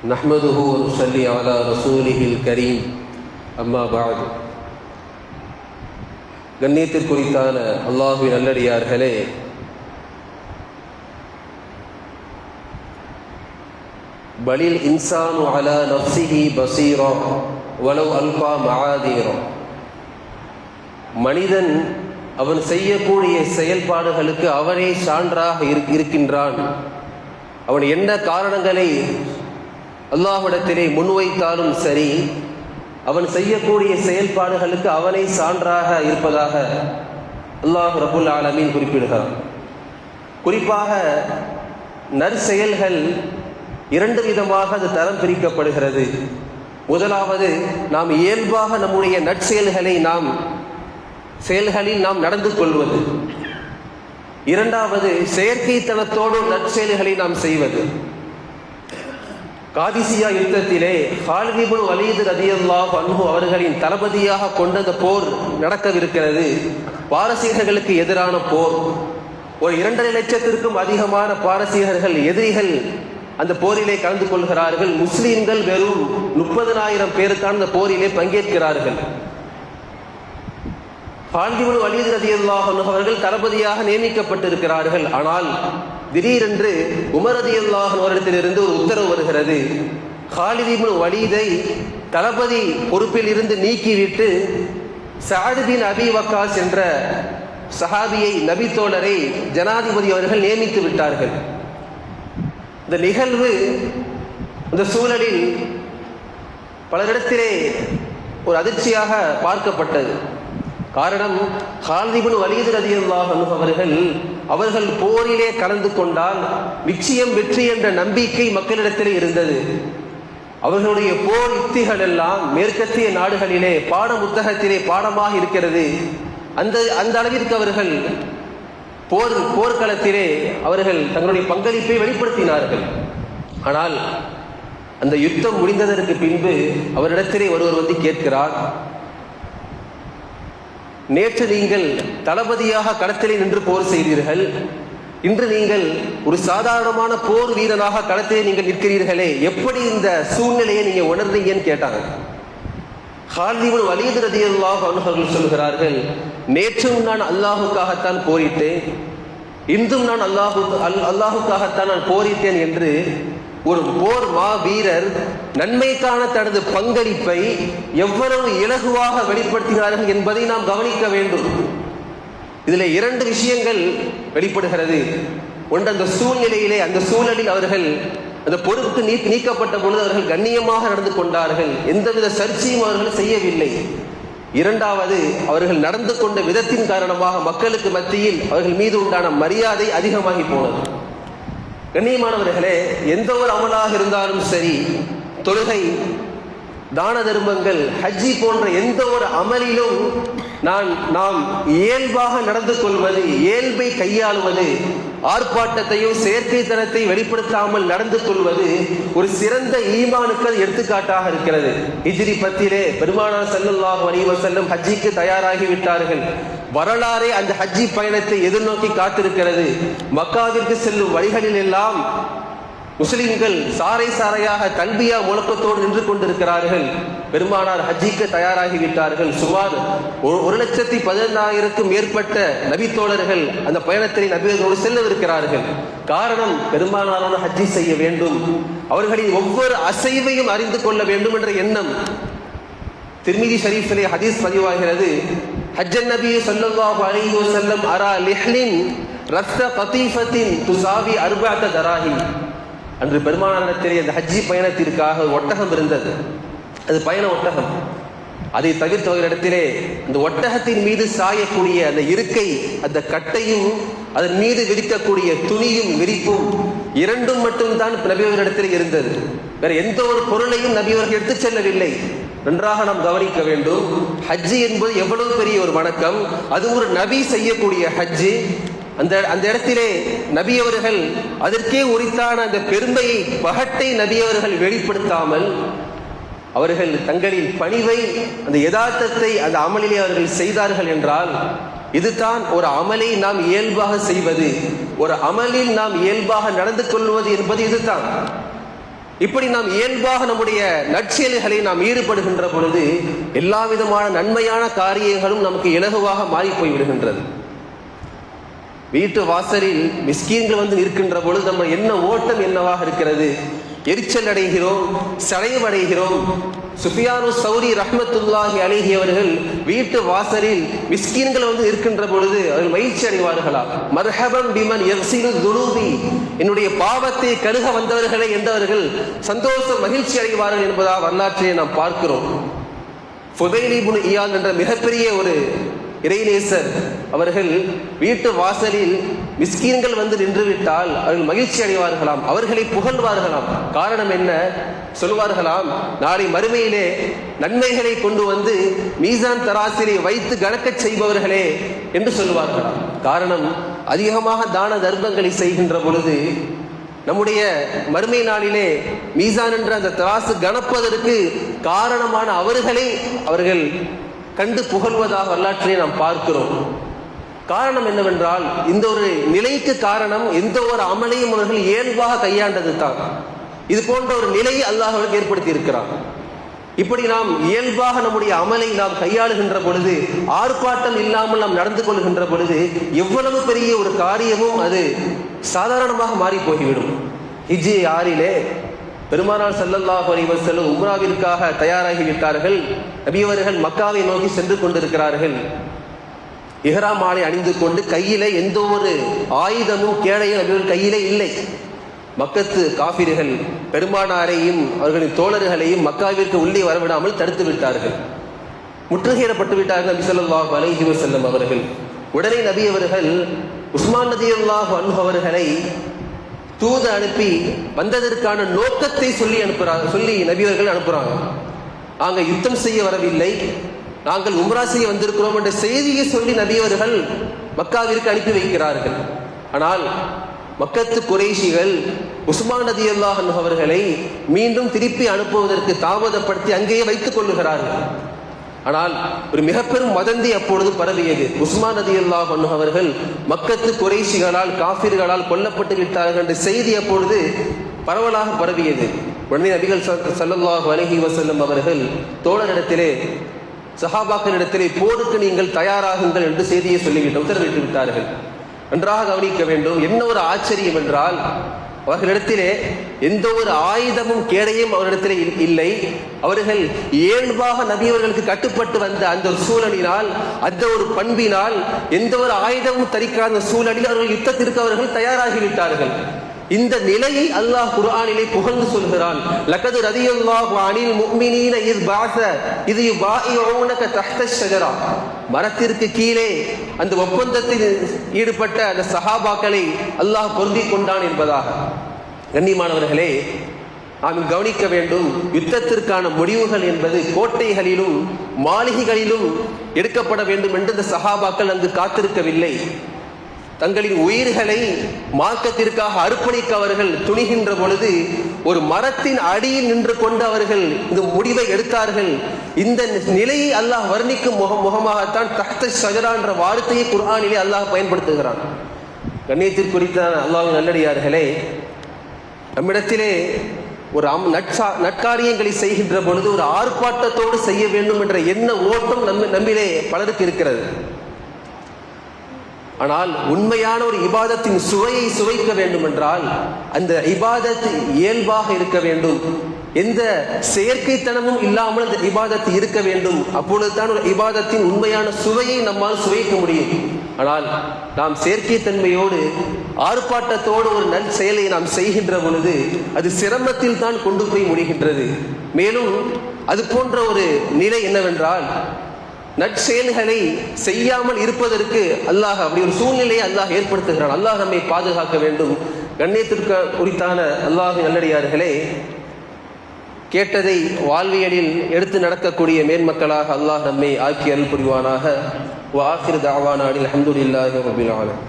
நஹ்மதுஹு வ நுஸல்லி அலா ரசூலிஹில் கரீம். அம்மா பஅத். கண்ணியத்திற்குரித்தான அல்லாஹ்வின் நல்லடியார்களே, பலில் இன்சானு அலா நஃப்ஸிஹி பஸீரா வலவ் அல்கா மஆதீரா. மனிதன் அவன் செய்யக்கூடிய செயல்பாடுகளுக்கு அவனே சான்றாக இருக்கின்றான். அவன் என்ன காரணங்களை அல்லாஹ்விடத்திலே முன்வைத்தாலும் சரி, அவன் செய்யக்கூடிய செயல்பாடுகளுக்கு அவனை சான்றாக இருப்பதாக அல்லாஹ் ரப்புல் ஆலமீன் குறிப்பிடுகிறான். குறிப்பாக நற்செயல்கள் இரண்டு விதமாக அது தரம் பிரிக்கப்படுகிறது. முதலாவது, நாம் இயல்பாக நம்முடைய செயல்களில் நாம் நடந்து கொள்வது. இரண்டாவது, செயற்கைத்தனத்தோடு நற்செயல்களை நாம் செய்வது. காதிசியா யுத்தத்திலே காலித் இப்னு வலீத் ரலியல்லாஹு அன்ஹு அவர்களின் தளபதியாக கொண்ட போர் நடக்கவிருக்கிறது. பாரசீகர்களுக்கு எதிரான போர். ஒரு 2.5 லட்சத்திற்கும் அதிகமான பாரசீகர்கள் எதிரிகள் அந்த போரிலே கலந்து கொள்கிறார்கள். முஸ்லிம்கள் வெறும் 30,000 பேருக்கான அந்த போரிலே பங்கேற்கிறார்கள். காலித் இப்னு வலீத் ரலியல்லாஹு அன்ஹு அவர்கள் தளபதியாக நியமிக்கப்பட்டிருக்கிறார்கள். ஆனால் திடீரென்று உமர் ரலியல்லாஹு அன்ஹு அவரிடத்திலிருந்து ஒரு உத்தரவு வருகிறது. காலித் இப்னு வலீதை தளபதி பொறுப்பில் இருந்து நீக்கிவிட்டு சஅத் பின் அபி வக்காஸ் என்ற சஹாபியை, நபி தோழரை ஜனாதிபதி அவர்கள் நியமித்து விட்டார்கள். இந்த நிகழ்வு, இந்த சூழலில் பலரிடத்திலே ஒரு அதிர்ச்சியாக பார்க்கப்பட்டது. காரணம், காலித் இப்னு வலீத் ரலியல்லாஹு அன்ஹு அவர்கள் போரிலே கலந்து கொண்டால் நிச்சயம் வெற்றி என்ற நம்பிக்கை மக்களிடத்திலே இருந்தது. அவர்களுடைய போர் யுக்திகள் எல்லாம் மேற்கத்திய நாடுகளிலே புத்தகத்திலே பாடமாக இருக்கிறது. அந்த அளவிற்கு அவர்கள் போர்க்களத்திலே அவர்கள் தங்களுடைய பங்களிப்பை வெளிப்படுத்தினார்கள். ஆனால் அந்த யுத்தம் முடிந்ததற்கு பின்பு அவரிடத்திலே ஒருவர் வந்து கேட்கிறார், நேற்று நீங்கள் தளபதியாக களத்திலே நின்று போர் செய்தீர்கள், இன்று நீங்கள் ஒரு சாதாரணமான போர் வீரனாக களத்திலே நீங்கள் நிற்கிறீர்களே, எப்படி இந்த சூழ்நிலையை நீங்க உணர்றீங்கன்னு கேட்டாங்க. காலித் இப்னு வலீத் ரலியல்லாஹு அன்ஹு அவர்கள் சொல்கிறார்கள், நேற்றும் நான் அல்லாஹுக்காகத்தான் போரிட்டேன், இன்றும் நான் அல்லாஹுக்காகத்தான் நான் போரிட்டேன் என்று ஒரு போர் வீரர் நன்மைக்கான தனது பங்களிப்பை எவ்வளவு இலகுவாக வெளிப்படுத்துகிறார்கள் என்பதை நாம் கவனிக்க வேண்டும். இதில் 2 விஷயங்கள் வெளிப்படுகிறது. ஒன்று, அந்த சூழ்நிலையிலே, அந்த சூழலில் அவர்கள் அந்த பொறுப்பு நீக்கப்பட்ட பொழுது அவர்கள் கண்ணியமாக நடந்து கொண்டார்கள். எந்தவித சர்ச்சையும் அவர்கள் செய்யவில்லை. இரண்டாவது, அவர்கள் நடந்து கொண்ட விதத்தின் காரணமாக மக்களுக்கு மத்தியில் அவர்கள் மீது உண்டான மரியாதை அதிகமாகி போனது. கண்ணியமானவர்களே, எந்த ஒரு அமலாக இருந்தாலும் சரி, தொழுகை, தான தர்மங்கள், ஹஜ்ஜி போன்ற எந்த ஒரு அமலிலும் நாம் இயல்பாக நடந்து கொள்வது, இயல்பை கையாளுவது, ஆர்ப்பாட்டத்தையும் செயற்கைத்தனத்தை வெளிப்படுத்தாமல் நடந்து கொள்வது ஒரு சிறந்த ஈமானுக்கு எடுத்துக்காட்டாக இருக்கிறது. ஹிஜ்ரி 10 பெருமானார் ஸல்லல்லாஹு அலைஹி வஸல்லம் ஹஜ்ஜிக்கு தயாராகி விட்டார்கள். வரலாறே அந்த ஹஜ்ஜி பயணத்தை எதிர்நோக்கி காத்திருக்கிறது. மக்காவிற்கு செல்லும் வழிகளில் எல்லாம் முஸ்லிம்கள் சாரை சாரையாக தல்பியா முழக்கத்தோடு நின்று கொண்டிருக்கிறார்கள். பெருமானார் ஹஜ்ஜிக்கு தயாராகி விட்டார்கள். சுமார் 1,15,000க்கும் மேற்பட்ட நபித்தோழர்கள் அந்த பயணத்தில் நபிகளோடு செல்லவிருக்கிறார்கள். காரணம், பெருமானாரோடு ஹஜ்ஜி செய்ய வேண்டும், அவர்களின் ஒவ்வொரு அசைவையும் அறிந்து கொள்ள வேண்டும் என்ற எண்ணம். திர்மிதி ஷரீஃபிலே ஹதீஸ் பதிவாகிறது, ஹஜ்ஜன் நபி ஸல்லல்லாஹு அலைஹி வஸல்லம் அரா லிஹ்லின் ரஸ்த கதீஃபத்தின் துசாவி 4 தராஹிம். அன்று பெருமானாரிடத்திலே அந்த ஹஜ்ஜி பயணத்திற்காக ஒட்டகம் இருந்தது. அது பயண ஒட்டகம். அதை தவிர்த்தவர்களிடத்திலே அந்த ஒட்டகத்தின் மீது சாயக்கூடிய அந்த இருக்கை, அந்த கட்டையும் அதன் மீது விரிக்கக்கூடிய துணியும் விரிப்பும் 2 மட்டும்தான் நபியவர்களிடத்தில் இருந்தது. வேற எந்த ஒரு பொருளையும் நபியவர்கள் எடுத்துச் செல்லவில்லை. நன்றாக நாம் கவனிக்க வேண்டும். ஹஜ்ஜி என்பது எவ்வளவு பெரிய ஒரு வணக்கம். அது ஒரு நபி செய்யக்கூடிய ஹஜ்ஜி. அந்த இடத்திலே நபி அவர்கள் அதற்கே உரித்தான அந்த பெருமையை, பகட்டை நபி அவர்கள் வெளிப்படுத்தாமல் அவர்கள் தங்களின் பணிவை, அந்த யதார்த்தத்தை அந்த அமலிலே அவர்கள் செய்தார்கள் என்றால், இதுதான் ஒரு அமலை நாம் இயல்பாக செய்வது, ஒரு அமலில் நாம் இயல்பாக நடந்து கொள்வது என்பது இதுதான். இப்படி நாம் இயல்பாக நம்முடைய நற்செயல்களை நாம் ஈடுபடுகின்ற பொழுது எல்லா விதமான நன்மையான காரியங்களும் நமக்கு இலகுவாக மாறி போய் விடுகின்றது. வீட்டு வாசலில் மிஸ்கீன்கள் வந்து நிற்கின்ற பொழுது நம்ம என்ன ஓட்டம் என்னவாக இருக்கிறது? எரிச்சல் அடைகிறோம், சடைவடைகிறோம். சுஃபியானு சௌரி ரஹ்மத்துல்லாஹி அலைஹி அவர்கள் வீட்டு வாசலில் மிஸ்கீன்கள் வந்து இருக்கின்ற பொழுது அவர்கள் மகிழ்ச்சி அடைவார்களா? மர்ஹபம் பிமன் யக்ஸிலு துனூபி, என்னுடைய பாவத்தை கழுக வந்தவர்களை என்றவர்கள் சந்தோஷம் மகிழ்ச்சி அடைவார்கள் என்பதாக வரலாற்றை நாம் பார்க்கிறோம். ஃபுதைல் இப்னு இயாத் என்ற மிகப்பெரிய ஒரு இறைநேசர் அவர்கள் வீட்டு வாசலில் மிஸ்கீன்கள் வந்து நின்றுவிட்டால் அவர்கள் மகிழ்ச்சி அடைவார்களாம், அவர்களை புகழ்வார்களாம். காரணம் என்ன? சொல்வார்களாம், நாளை மறுமையிலே நன்மைகளை கொண்டு வந்து மீசான் தராசிலை வைத்து கணக்கச் செய்பவர்களே என்று சொல்வார்களாம். காரணம், அதிகமாக தான தர்மங்களை செய்கின்ற பொழுது நம்முடைய மறுமை நாளிலே மீசான் என்ற அந்த தராசு கணப்பதற்கு காரணமான அவர்கள் கண்டு புகழ்வதாக வரலாற்றை நாம் பார்க்கிறோம். காரணம் என்னவென்றால், இந்த ஒரு நிலைக்கு காரணம் எந்த ஒரு அமலையும் அவர்கள் இயல்பாக கையாண்டது தான். இது போன்ற ஒரு நிலையை அல்லாஹ் அவர்களுக்கு ஏற்படுத்தி இருக்கிறார். இப்படி நாம் இயல்பாக நம்முடைய அமலை நாம் கையாளுகின்ற பொழுது, ஆர்ப்பாட்டம் இல்லாமல் நாம் நடந்து கொள்கின்ற பொழுது எவ்வளவு பெரிய ஒரு காரியமும் அது சாதாரணமாக மாறி போய்விடும். ஹிஜ்ரி 6 பெருமானார் ஸல்லல்லாஹு அலைஹி வஸல்லம் உம்ராவிற்காக தயாராகிவிட்டார்கள். நபி அவர்கள் மக்காவை நோக்கி சென்று கொண்டிருக்கிறார்கள். இஹ்ராம் ஆடை அணிந்து கொண்டு கையில எந்த ஒரு ஆயுதமும் கேடையும் அவர்கள் கையிலே இல்லை. மக்கத்து காஃபிர்கள் பெருமானாரையும் அவர்களின் தோழர்களையும் மக்காவிற்கு உள்ளே வரவிடாமல் தடுத்து விட்டார்கள், முற்றுகையிடப்பட்டு விட்டார்கள் நபி ஸல்லல்லாஹு அலைஹி வஸல்லம் அவர்கள். உடனே நபி அவர்கள் உஸ்மான் ரலியல்லாஹு அன்ஹு அவர்களை தூது அனுப்பி வந்ததற்கான நோக்கத்தை சொல்லி நபி அவர்கள் அனுப்புறாங்க. நாங்கள் யுத்தம் செய்ய வரவில்லை, நாங்கள் உம்ரா செய்ய வந்திருக்கிறோம் என்ற செய்தியை சொல்லி நபி அவர்கள் மக்காவிற்கு அனுப்பி வைக்கிறார்கள். ஆனால் மக்கத்து குறைஷிகள் உஸ்மான் ரலியல்லாஹு அன்ஹு அவர்களை மீண்டும் திருப்பி அனுப்புவதற்கு தாமதப்படுத்தி அங்கேயே வைத்துக் கொள்ளுகிறார்கள். ஆனால் ஒரு மிக பெரும் வதந்தி அப்பொழுது பரவியது. உஸ்மான் ரலியல்லாஹு அன்ஹு அவர்கள் மக்கத்து குறைஷிகளால் காஃபிர்களால் கொல்லப்பட்டு விட்டார்கள் என்ற செய்தி அப்பொழுது பரவலாக பரவியது. உடனே நபிகள் ஸல்லல்லாஹு அலைஹி வஸல்லம் அவர்கள் தோழரிடத்திலே, சஹாபாக்களிடத்திலே போருக்கு நீங்கள் தயாராகுங்கள் என்று செய்தியை சொல்லிவிட்டு உத்தரவிட்டு விட்டார்கள். நன்றாக கவனிக்க வேண்டும். என்ன ஒரு ஆச்சரியம் என்றால், அவர்களிடத்திலே எந்த ஒரு ஆயுதமும் கேடையும் அவரிடத்திலே இல்லை. அவர்கள் இயல்பாக நபி அவர்களுக்கு கட்டுப்பட்டு வந்த அந்த ஒரு சூழலினால், அந்த ஒரு பண்பினால், எந்த ஒரு ஆயுதமும் தரிக்காத சூழலில் அவர்கள் யுத்தத்திற்கு அவர்கள் தயாராகிவிட்டார்கள். இந்த நிலையை அல்லாஹ் குர்ஆனிலே புகழ்ந்து சொல்கிறான். லகத் ரதியல்லாஹு அனில் முஃமினீன இஸ் பஅஸ இது யுபாயிஊனக தஹ்த ஷஜரா. மரத்திற்கு கீழே அந்த ஒப்பந்தத்தில் ஈடுபட்ட அந்த சஹாபாக்களை அல்லாஹ் பொருந்திக் கொண்டான் என்பதாக. கண்ணியமானவர்களே, நாம் கவனிக்க வேண்டும். யுத்தத்திற்கான முடிவுகள் என்பது கோட்டைகளிலும் மாளிகைகளிலும் எடுக்கப்பட வேண்டும் என்று இந்த சஹாபாக்கள் அங்கு காத்திருக்கவில்லை. தங்களின் உயிர்களை மார்க்கத்திற்காக அர்ப்பணிக்க அவர்கள் துணிகின்ற பொழுது ஒரு மரத்தின் அடியில் நின்று கொண்டு அவர்கள் இந்த முடிவை எடுத்தார்கள். இந்த நிலையை அல்லாஹ் வர்ணிக்கும் முகமாகத்தான் தஹ்த ஷஜரா என்ற வார்த்தையை குர்ஆனிலே அல்லாஹ் பயன்படுத்துகிறான். கண்ணியத்திற்குரித்தான அல்லாஹ்வின் நல்லடியார்களே, நம்மிடத்திலே ஒரு நற்காரியங்களை செய்கின்ற பொழுது ஒரு ஆர்ப்பாட்டத்தோடு செய்ய வேண்டும் என்ற எண்ண ஓட்டம் நம்மிலே பலருக்கு இருக்கிறது. ஆனால் உண்மையான ஒரு இபாதத்தின் சுவையை சுவைக்க வேண்டும் என்றால் அந்த இபாதத் இயல்பாக இருக்க வேண்டும். எந்த செயற்கைத்தனமும் இல்லாமல் அந்த இபாதத்து இருக்க வேண்டும். அப்பொழுதுதான் ஒரு இபாதத்தின் உண்மையான சுவையை நம்மால் சுவைக்க முடியும். ஆனால் நாம் செயற்கைத்தன்மையோடு ஆர்ப்பாட்டத்தோடு ஒரு நல் செயலை நாம் செய்கின்ற பொழுது அது சிரமத்தில் தான் கொண்டு போய் முடிகின்றது. மேலும் அது போன்ற ஒரு நிலை என்னவென்றால், நற்செயல்களை செய்யாமல் இருப்பதற்கு அல்லாஹ் அப்படி ஒரு சூழ்நிலையை அல்லாஹ் ஏற்படுத்துகிறான். அல்லாஹ் நம்மை பாதுகாக்க வேண்டும். கண்ணியத்திற்கு உரித்தான அல்லாஹ்வின் நல்லடியார்களே, கேட்டதை வாழ்வியலில் எடுத்து நடக்கக்கூடிய மேன்மக்களாக அல்லாஹ் நம்மை ஆக்கி அருள் புரிவானாக. வ ஆகிரு தஅவானா அல்ஹம்துலில்லாஹி ரப்பில் ஆலமீன்.